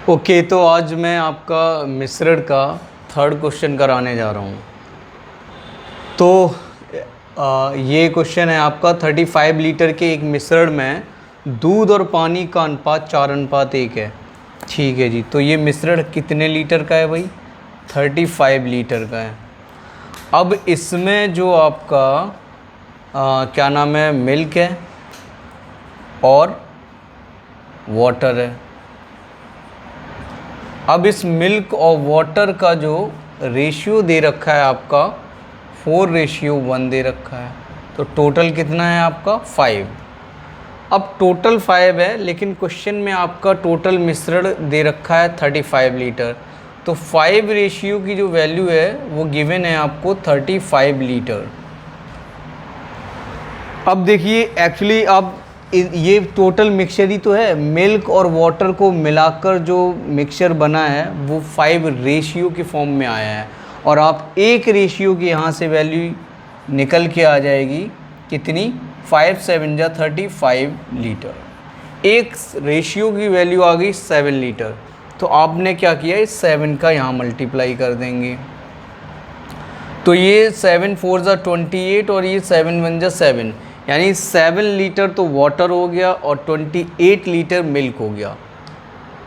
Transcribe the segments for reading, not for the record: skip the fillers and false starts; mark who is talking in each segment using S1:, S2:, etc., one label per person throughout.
S1: Okay, तो आज मैं आपका मिश्रण का थर्ड क्वेश्चन कराने जा रहा हूँ। तो ये क्वेश्चन है आपका 35 लीटर के एक मिश्रण में दूध और पानी का अनुपात 4:1 है। ठीक है जी, तो ये मिश्रण कितने लीटर का है भाई? 35 लीटर का है। अब इसमें जो आपका क्या नाम है, मिल्क है और वाटर है। अब इस मिल्क और वाटर का जो रेशियो दे रखा है आपका 4:1 दे रखा है। तो टोटल कितना है आपका 5। अब टोटल 5 है, लेकिन क्वेश्चन में आपका टोटल मिश्रण दे रखा है 35 लीटर। तो 5 रेशियो की जो वैल्यू है वो गिवन है आपको 35 लीटर। अब देखिए, एक्चुअली अब ये टोटल मिक्सचर ही तो है। मिल्क और वाटर को मिलाकर जो मिक्सचर बना है वो 5 रेशियो के फॉर्म में आया है। और आप एक रेशियो की यहाँ से वैल्यू निकल के आ जाएगी कितनी? 5 7 जा 35 लीटर। एक रेशियो की वैल्यू आ गई 7 लीटर। तो आपने क्या किया, इस 7 का यहाँ मल्टीप्लाई कर देंगे। तो ये 7 4 जा 28 और ये 7 1 जा 7, यानी 7 लीटर तो वाटर हो गया और 28 लीटर मिल्क हो गया।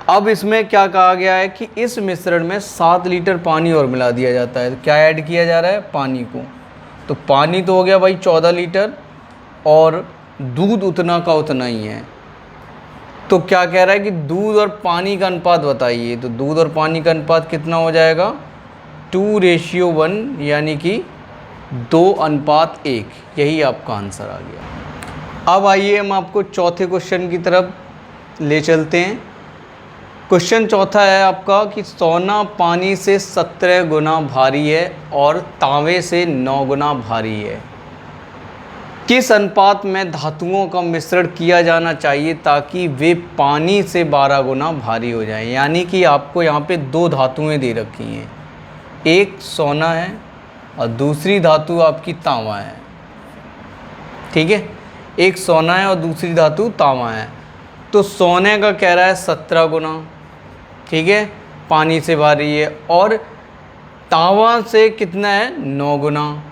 S1: अब इसमें क्या कहा गया है कि इस मिश्रण में 7 लीटर पानी और मिला दिया जाता है। तो क्या ऐड किया जा रहा है? पानी को। तो पानी तो हो गया भाई 14 लीटर और दूध उतना का उतना ही है। तो क्या कह रहा है कि दूध और पानी का अनुपात बताइए। तो दूध और पानी का अनुपात कितना हो जाएगा? 2:1, यानी कि 2:1। यही आपका आंसर आ गया। अब आइए हम आपको चौथे क्वेश्चन की तरफ ले चलते हैं। क्वेश्चन चौथा है आपका कि सोना पानी से 17 गुना भारी है और तांबे से 9 गुना भारी है। किस अनुपात में धातुओं का मिश्रण किया जाना चाहिए ताकि वे पानी से 12 गुना भारी हो जाएं? यानी कि आपको यहाँ पे दो धातुएं दे रखी हैं, एक सोना है और दूसरी धातु आपकी तांबा है। ठीक है, एक सोना है और दूसरी धातु तांबा है। तो सोने का कह रहा है 17 गुना, ठीक है, पानी से भारी है, और तांबा से कितना है? 9 गुना।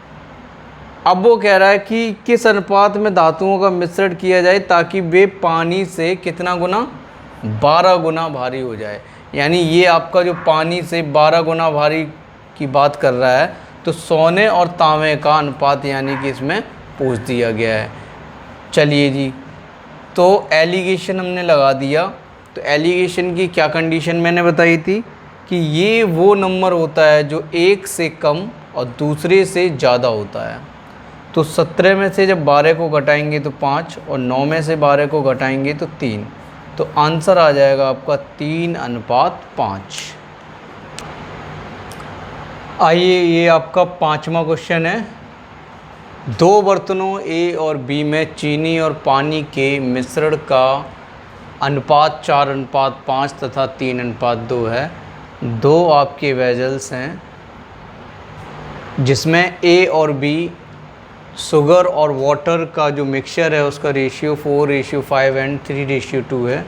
S1: अब वो कह रहा है कि किस अनुपात में धातुओं का मिश्रण किया जाए ताकि वे पानी से कितना गुना? 12 गुना भारी हो जाए। यानी ये आपका जो पानी से 12 गुना भारी की बात कर रहा है, तो सोने और तांबे का अनुपात यानी कि इसमें पूछ दिया गया है। चलिए जी, तो एलिगेशन हमने लगा दिया। तो एलिगेशन की क्या कंडीशन मैंने बताई थी कि ये वो नंबर होता है जो एक से कम और दूसरे से ज़्यादा होता है। तो 17 में से जब 12 को घटाएंगे तो 5 और 9 में से 12 को घटाएंगे तो 3। तो आंसर आ जाएगा आपका 3:5। आइए, ये आपका पांचवा क्वेश्चन है। दो बर्तनों ए और बी में चीनी और पानी के मिश्रण का अनुपात 4:5 तथा 3:2 है। दो आपके वेजल्स हैं जिसमें ए और बी शुगर और वाटर का जो मिक्सचर है उसका रेशियो 4:5 एंड 3:2 है।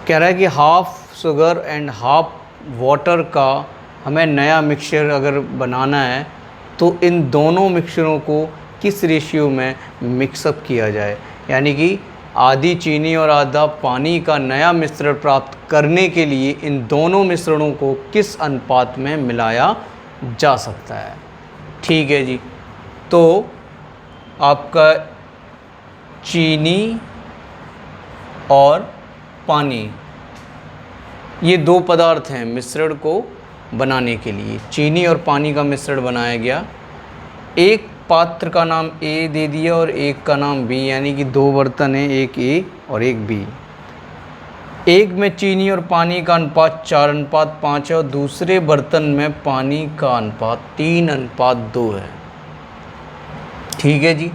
S1: कह रहा है कि half sugar and half water का हमें नया मिक्सचर अगर बनाना है तो इन दोनों मिक्सचरों को किस रेशियो में मिक्सअप किया जाए। यानी कि आधी चीनी और आधा पानी का नया मिश्रण प्राप्त करने के लिए इन दोनों मिश्रणों को किस अनुपात में मिलाया जा सकता है। ठीक है जी, तो आपका चीनी और पानी ये दो पदार्थ हैं मिश्रण को बनाने के लिए। चीनी और पानी का मिश्रण बनाया गया। एक पात्र का नाम ए दे दिया और एक का नाम बी, यानी कि दो बर्तन हैं, एक ए और एक बी। एक में चीनी और पानी का अनुपात 4:5 है और दूसरे बर्तन में पानी का अनुपात 3:2 है। ठीक है जी,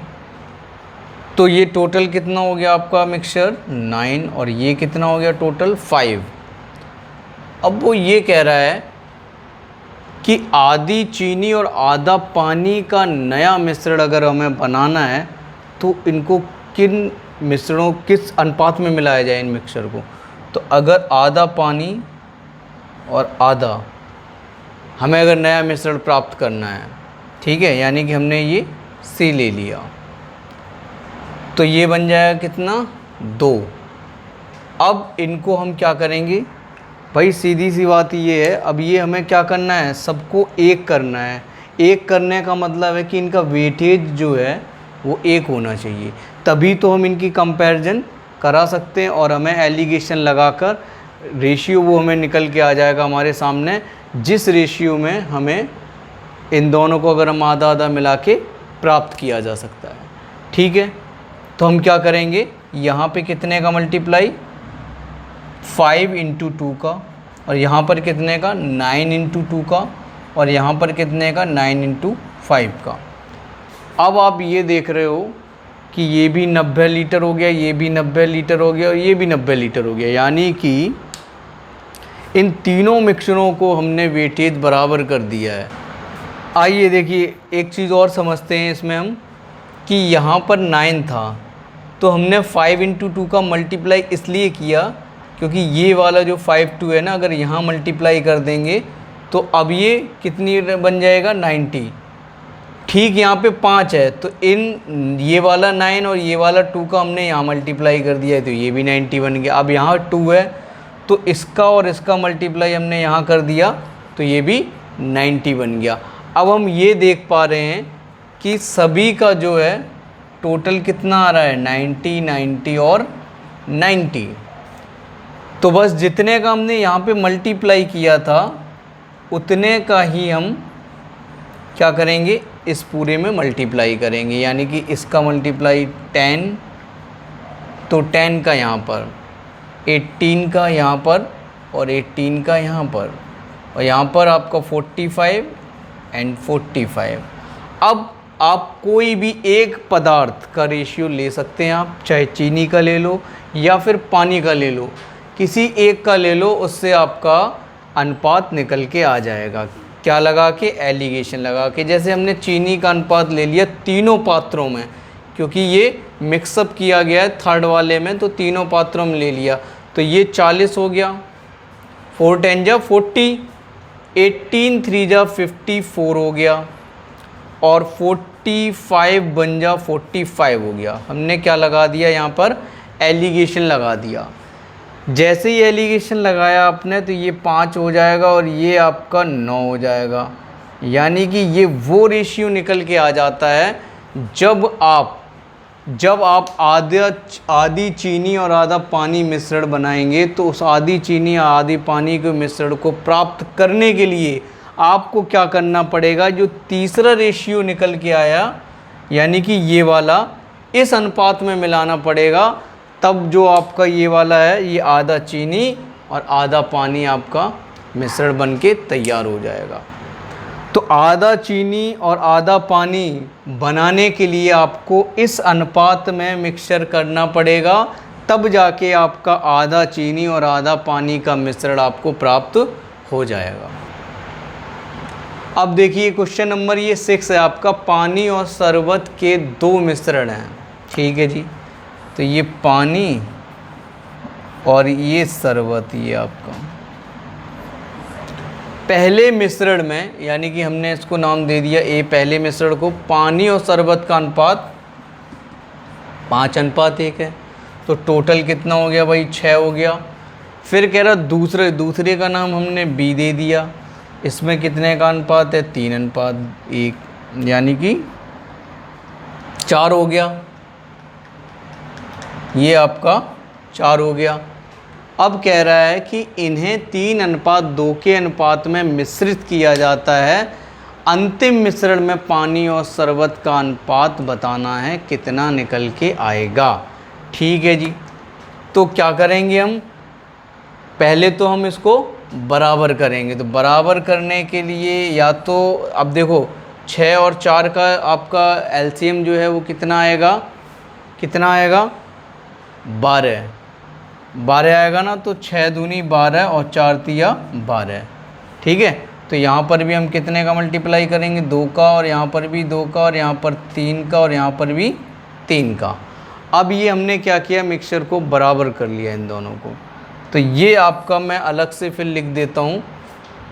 S1: तो ये टोटल कितना हो गया आपका मिक्सचर? 9, और ये कितना हो गया टोटल? 5। अब वो ये कह रहा है कि आधी चीनी और आधा पानी का नया मिश्रण अगर हमें बनाना है तो इनको किस अनुपात में मिलाया जाए इन मिक्सचर को। तो अगर आधा पानी और आधा, हमें अगर नया मिश्रण प्राप्त करना है, ठीक है, यानी कि हमने ये C ले लिया, तो ये बन जाएगा कितना 2। अब इनको हम क्या करेंगे भाई, सीधी सी बात ये है, अब ये हमें क्या करना है, सबको एक करना है। एक करने का मतलब है कि इनका वेटेज जो है वो एक होना चाहिए, तभी तो हम इनकी कंपैरिजन करा सकते हैं और हमें एलिगेशन लगाकर रेशियो वो हमें निकल के आ जाएगा हमारे सामने, जिस रेशियो में हमें इन दोनों को अगर हम आधा आधा मिला के प्राप्त किया जा सकता है। ठीक है, तो हम क्या करेंगे, यहाँ पे कितने का मल्टीप्लाई 5 × 2 का, और यहाँ पर कितने का 9 × 2 का, और यहाँ पर कितने का 9 × 5 का। अब आप ये देख रहे हो कि ये भी 90 लीटर हो गया, ये भी 90 लीटर हो गया और ये भी 90 लीटर हो गया, यानी कि इन तीनों मिक्सरों को हमने वेटेज बराबर कर दिया है। आइए देखिए एक चीज़ और समझते हैं इसमें हम, कि यहाँ पर 9 था तो हमने 5 × 2 का मल्टीप्लाई इसलिए किया क्योंकि ये वाला जो 5 2 है ना, अगर यहाँ मल्टीप्लाई कर देंगे तो अब ये कितनी बन जाएगा 90। ठीक, यहाँ पे 5 है तो इन ये वाला 9 और ये वाला 2 का हमने यहाँ मल्टीप्लाई कर दिया है तो ये भी 90 बन गया। अब यहाँ 2 है तो इसका और इसका मल्टीप्लाई हमने यहाँ कर दिया तो ये भी 90 बन गया। अब हम ये देख पा रहे हैं कि सभी का जो है टोटल कितना आ रहा है 90 90 और 90। तो बस जितने का हमने यहाँ पे मल्टीप्लाई किया था उतने का ही हम क्या करेंगे, इस पूरे में मल्टीप्लाई करेंगे, यानी कि इसका मल्टीप्लाई 10, तो 10 का यहाँ पर, 18 का यहाँ पर और 18 का यहाँ पर, और यहाँ पर आपका 45 एंड 45। अब आप कोई भी एक पदार्थ का रेशियो ले सकते हैं, आप चाहे चीनी का ले लो या फिर पानी का ले लो, किसी एक का ले लो, उससे आपका अनुपात निकल के आ जाएगा। क्या लगा के, एलिगेशन लगा के। जैसे हमने चीनी का अनुपात ले लिया तीनों पात्रों में, क्योंकि ये मिक्सअप किया गया है थर्ड वाले में, तो तीनों पात्रों में ले लिया, तो ये 40 हो गया, 4 10 जा 40, 18 3 जा 54 हो गया, और 45 बन जा 45 हो गया। हमने क्या लगा दिया यहाँ पर, एलिगेशन लगा दिया। जैसे ही एलिगेशन लगाया आपने तो ये 5 हो जाएगा और ये आपका 9 हो जाएगा, यानी कि ये वो रेशियो निकल के आ जाता है जब आप आधी चीनी और आधा पानी मिश्रण बनाएंगे, तो उस आधी चीनी और आधी पानी के मिश्रण को प्राप्त करने के लिए आपको क्या करना पड़ेगा, जो तीसरा रेशियो निकल के आया यानी कि ये वाला, इस अनुपात में मिलाना पड़ेगा, तब जो आपका ये वाला है ये आधा चीनी और आधा पानी आपका मिश्रण बन के तैयार हो जाएगा। तो आधा चीनी और आधा पानी बनाने के लिए आपको इस अनुपात में मिक्सचर करना पड़ेगा, तब जाके आपका आधा चीनी और आधा पानी का मिश्रण आपको प्राप्त हो जाएगा। अब देखिए क्वेश्चन नंबर ये 6 है आपका, पानी और शरबत के 2 मिश्रण हैं। ठीक है जी, तो ये पानी और ये शरबत, ये आपका पहले मिश्रण में, यानी कि हमने इसको नाम दे दिया ए, पहले मिश्रण को, पानी और शरबत का अनुपात 5:1 है, तो टोटल कितना हो गया भाई 6 हो गया। फिर कह रहा दूसरे का नाम हमने बी दे दिया, इसमें कितने का अनुपात है 3:1, यानी कि 4 हो गया, ये आपका 4 हो गया। अब कह रहा है कि इन्हें 3:2 के अनुपात में मिश्रित किया जाता है, अंतिम मिश्रण में पानी और शरबत का अनुपात बताना है, कितना निकल के आएगा। ठीक है जी, तो क्या करेंगे हम, पहले तो हम इसको बराबर करेंगे। तो बराबर करने के लिए या तो अब देखो 6 और 4 का आपका एलसीएम जो है वो कितना आएगा, 12 आएगा ना, तो 6 दूनी 12 और 4 तिया 12। ठीक है, तो यहाँ पर भी हम कितने का मल्टीप्लाई करेंगे, 2 का, और यहाँ पर भी 2 का, और यहाँ पर 3 का, और यहाँ पर भी 3 का। अब ये हमने क्या किया, मिक्सचर को बराबर कर लिया इन दोनों को। तो ये आपका मैं अलग से फिर लिख देता हूँ,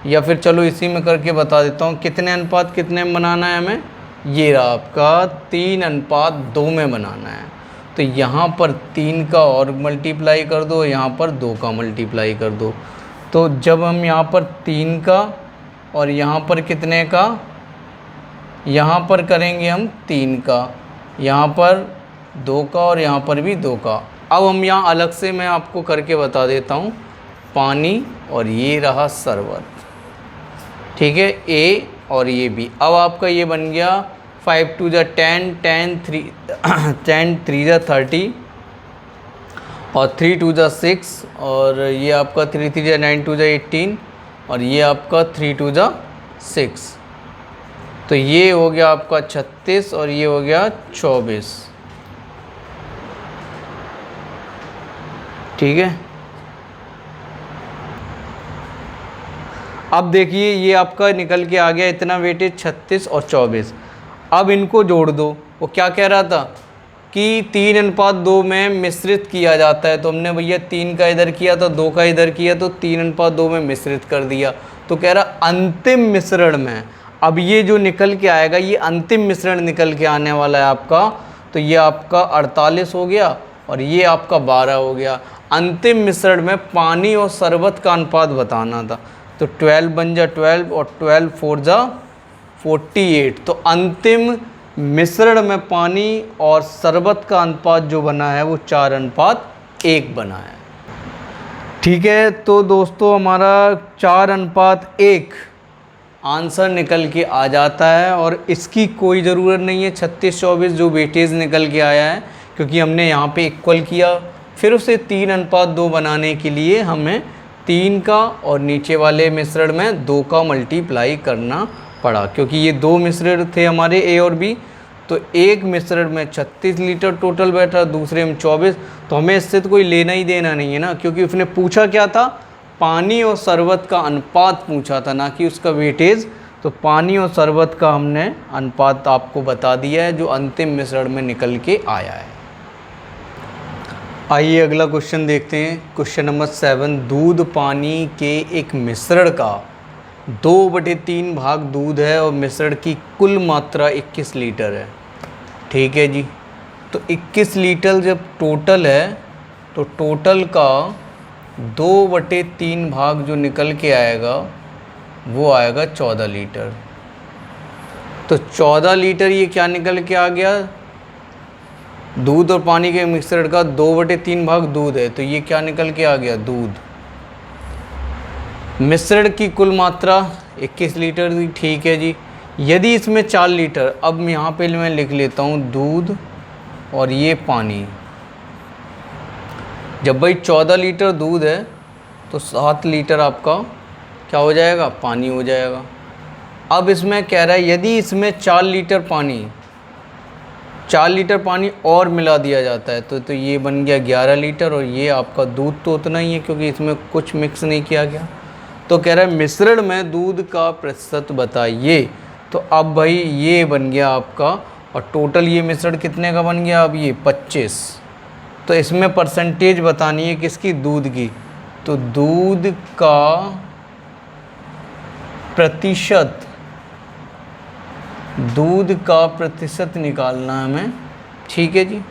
S1: या फिर चलो इसी में करके बता देता हूँ कितने अनुपात कितने में बनाना है हमें। ये रहा आपका 3:2 में बनाना है। तो यहाँ पर 3 का और मल्टीप्लाई कर दो, यहाँ पर 2 का मल्टीप्लाई कर दो। तो जब हम यहाँ पर 3 का और यहाँ पर कितने का, यहाँ पर करेंगे हम 3 का, यहाँ पर 2 का और यहाँ पर भी 2 का। अब हम यहाँ अलग से मैं आपको करके बता देता हूँ, पानी और ये रहा शरबत, ठीक है, ए और ये बी। अब आपका ये बन गया 5 2 जा 10, 10 3 जा 30 और 3 2 जा 6 और ये आपका 3 3 जा 9 2 जा 18 और ये आपका 3 2 जा 6। तो ये हो गया आपका 36 और ये हो गया 24, ठीक है। अब देखिए ये आपका निकल के आ गया इतना वेटेज 36 और 24। अब इनको जोड़ दो। वो क्या कह रहा था कि 3:2 में मिश्रित किया जाता है, तो हमने भैया 3 का इधर किया तो 2 का इधर किया, तो 3:2 में मिश्रित कर दिया। तो कह रहा अंतिम मिश्रण में, अब ये जो निकल के आएगा ये अंतिम मिश्रण निकल के आने वाला है आपका। तो ये आपका 48 हो गया और ये आपका 12 हो गया। अंतिम मिश्रण में पानी और शरबत का अनुपात बताना था। तो 12 बन जा 12 और 12 4 जा 48। तो अंतिम मिश्रण में पानी और शरबत का अनुपात जो बना है वो 4:1 बना है, ठीक है। तो दोस्तों हमारा 4:1 आंसर निकल के आ जाता है और इसकी कोई ज़रूरत नहीं है 36-24 जो वेटेज निकल के आया है, क्योंकि हमने यहाँ पे इक्वल किया। फिर उसे 3:2 बनाने के लिए हमें 3 का और नीचे वाले मिश्रण में 2 का मल्टीप्लाई करना पड़ा, क्योंकि ये 2 मिश्रण थे हमारे ए और बी। तो एक मिश्रण में 36 लीटर टोटल बैठा, दूसरे में 24। तो हमें इससे तो कोई लेना ही देना नहीं है ना, क्योंकि उसने पूछा क्या था, पानी और शरबत का अनुपात पूछा था, ना कि उसका वेटेज। तो पानी और शरबत का हमने अनुपात आपको बता दिया है जो अंतिम मिश्रण में निकल के आया है। आइए अगला क्वेश्चन देखते हैं। क्वेश्चन नंबर 7, दूध पानी के एक मिश्रण का 2/3 भाग दूध है और मिश्रण की कुल मात्रा 21 लीटर है, ठीक है जी। तो 21 लीटर जब टोटल है तो टोटल का 2/3 भाग जो निकल के आएगा वो आएगा 14 लीटर। तो 14 लीटर ये क्या निकल के आ गया, दूध और पानी के मिश्रण का 2/3 भाग दूध है, तो ये क्या निकल के आ गया, दूध। मिश्रण की कुल मात्रा 21 लीटर थी, ठीक है जी। यदि इसमें 4 लीटर, अब यहाँ पे मैं लिख लेता हूँ दूध और ये पानी। जब भाई 14 लीटर दूध है तो 7 लीटर आपका क्या हो जाएगा, पानी हो जाएगा। अब इसमें कह रहा है यदि इसमें 4 लीटर पानी और मिला दिया जाता है तो ये बन गया 11 लीटर और ये आपका दूध तो उतना ही है क्योंकि इसमें कुछ मिक्स नहीं किया गया। तो कह रहा है मिश्रण में दूध का प्रतिशत बताइए। तो अब भाई ये बन गया आपका, और टोटल ये मिश्रण कितने का बन गया, अब ये 25। तो इसमें परसेंटेज बतानी है किसकी, दूध की। तो दूध का प्रतिशत निकालना है हमें, ठीक है जी।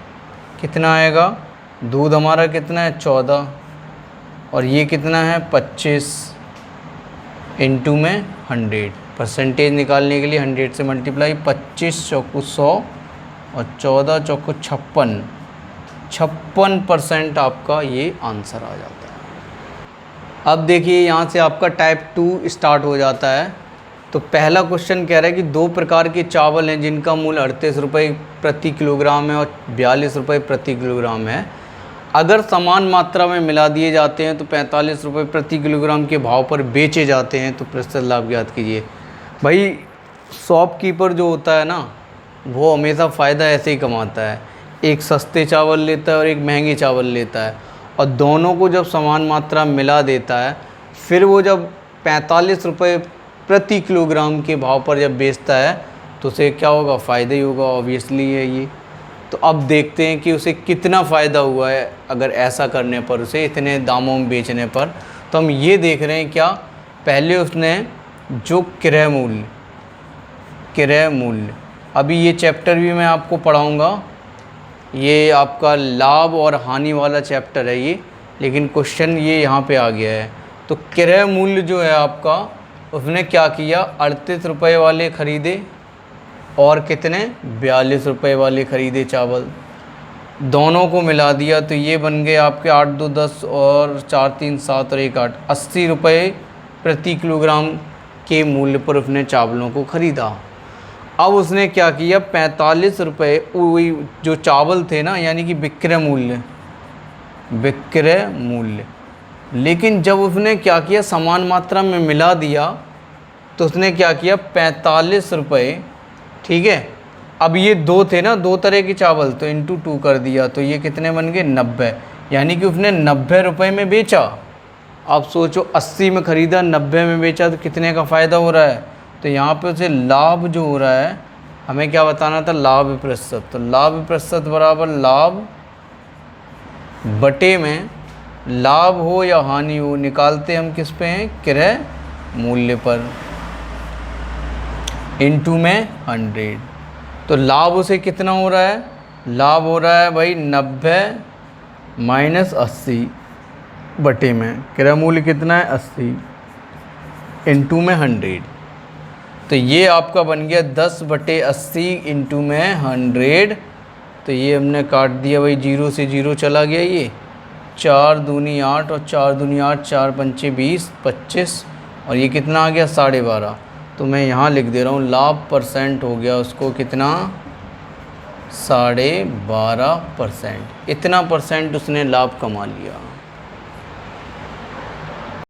S1: कितना आएगा, दूध हमारा कितना है 14 और ये कितना है 25 इंटू में 100। परसेंटेज निकालने के लिए 100 से मल्टीप्लाई, 25 चौको 100 और 14 चौको 56, 56% आपका ये आंसर आ जाता है। अब देखिए यहाँ से आपका टाइप 2 स्टार्ट हो जाता है। तो पहला क्वेश्चन कह रहा है कि 2 प्रकार के चावल हैं जिनका मूल्य 38 रुपये प्रति किलोग्राम है और 42 रुपये प्रति किलोग्राम है। अगर समान मात्रा में मिला दिए जाते हैं तो 45 रुपये प्रति किलोग्राम के भाव पर बेचे जाते हैं, तो प्रतिशत लाभ ज्ञात कीजिए। भाई शॉपकीपर जो होता है ना, वो हमेशा फ़ायदा ऐसे ही कमाता है, एक सस्ते चावल लेता है और एक महंगे चावल लेता है, और दोनों को जब समान मात्रा मिला देता है, फिर वो जब 45 रुपये प्रति किलोग्राम के भाव पर जब बेचता है तो उसे क्या होगा, फ़ायदा ही होगा, ऑब्वियसली है ये। तो अब देखते हैं कि उसे कितना फ़ायदा हुआ है अगर ऐसा करने पर, उसे इतने दामों में बेचने पर। तो हम ये देख रहे हैं क्या, पहले उसने जो क्रय मूल्य, अभी ये चैप्टर भी मैं आपको पढ़ाऊँगा, ये आपका लाभ और हानि वाला चैप्टर है ये, लेकिन क्वेश्चन ये यहाँ पे आ गया है। तो क्रय मूल्य जो है आपका, उसने क्या किया, 38 रुपये वाले ख़रीदे और कितने 42 रुपये वाले ख़रीदे चावल, दोनों को मिला दिया तो ये बन गए आपके 8 2 10 और 4 3 7 और 1 8, 80 रुपये प्रति किलोग्राम के मूल्य पर उसने चावलों को ख़रीदा। अब उसने क्या किया, 45 रुपये वही जो चावल थे ना, यानी कि विक्रय मूल्य, लेकिन जब उसने क्या किया, समान मात्रा में मिला दिया तो उसने क्या किया, 45 रुपये, ठीक है। अब ये दो थे ना, दो तरह के चावल, तो इंटू 2 कर दिया तो ये कितने बन गए, 90, यानी कि उसने 90 रुपये में बेचा। आप सोचो 80 में ख़रीदा, 90 में बेचा, तो कितने का फ़ायदा हो रहा है। तो यहाँ पे उसे लाभ जो हो रहा है, हमें क्या बताना था, लाभ प्रतिशत। तो लाभ प्रतिशत बराबर लाभ बटे में, लाभ हो या हानि हो, निकालते हम किस पे हैं, क्रय मूल्य पर, इनटू में 100। तो लाभ उसे कितना हो रहा है, लाभ हो रहा है भाई 90 माइनस 80 बटे में, क्रय मूल्य कितना है 80, इनटू में 100। तो ये आपका बन गया 10 बटे 80 इंटू में 100। तो ये हमने काट दिया भाई, 0 से 0 चला गया, ये 4 दूनी 8 और 4 दूनी 8, 4 पंचे 20 25, और ये कितना आ गया 12.5। तो मैं यहाँ लिख दे रहा हूँ लाभ परसेंट हो गया उसको कितना, 12.5%। इतना परसेंट उसने लाभ कमा लिया।